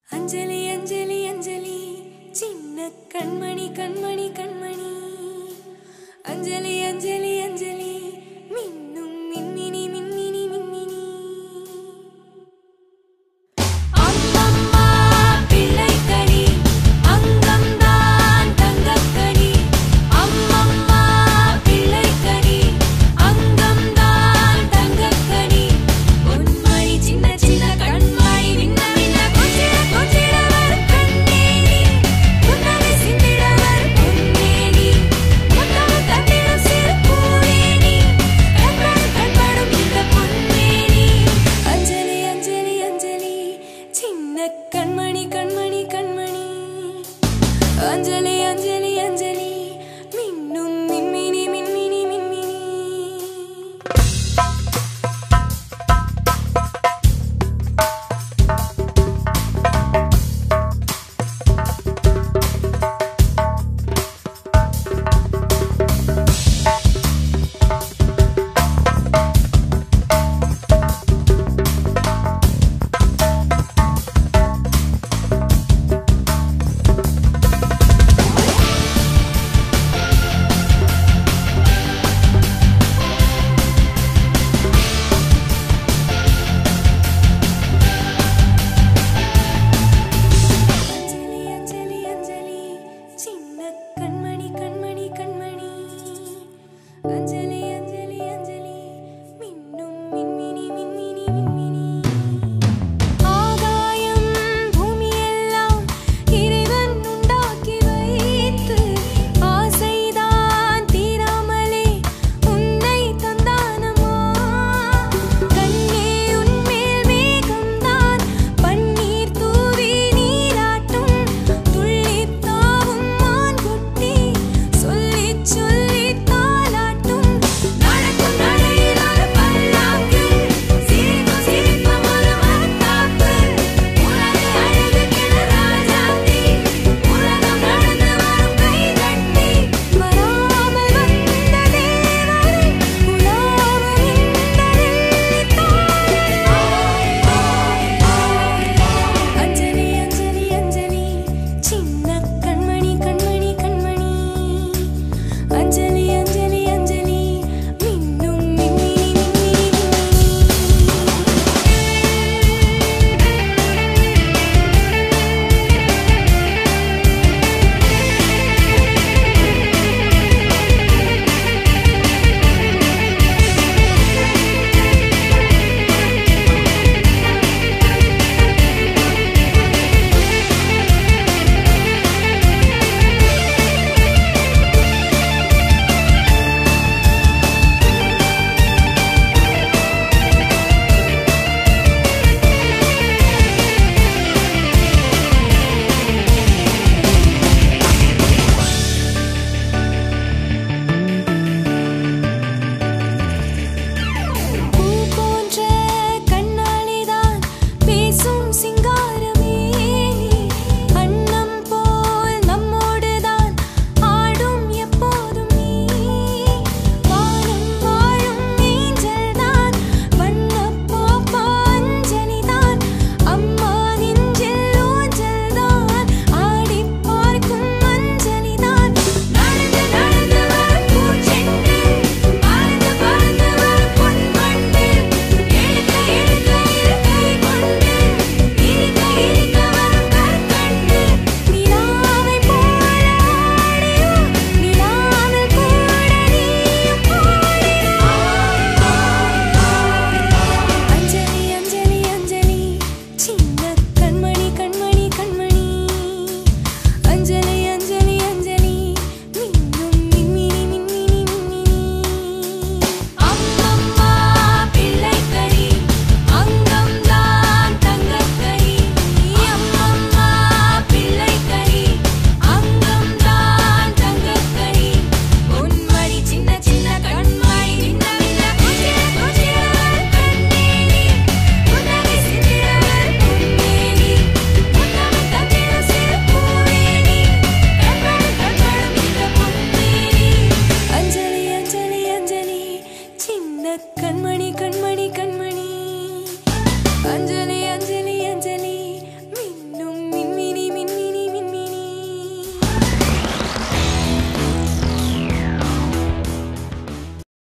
अंजलि अंजलि अंजलि चिन्न कण्मणि कण्मणि कण्मणि अंजलि अंजलि अंजलि मिन्नुम मिन्निनि मिन्निनि मिन्निनि अम्मम्मा पिल्लैकणि अंगम दान तंगक्कणि अम्मम्मा पिल्लैकणि अंगम दान तंगक्कणि उन्मणि चिन्न चिन्न कण्मणि विन्न विन्न कोचिर कोचिरवर कण्णेनि पुन्नगै सिंदिडवर பொன்னேனி முத்தம் தட்டிடும் சிறு பூவேனி கண்படும் கண்படும் இந்த பொன்மேனி अंजलि अंजलि अंजलि சின்ன கண்மணி கண்மணி கண்மணி अंजलि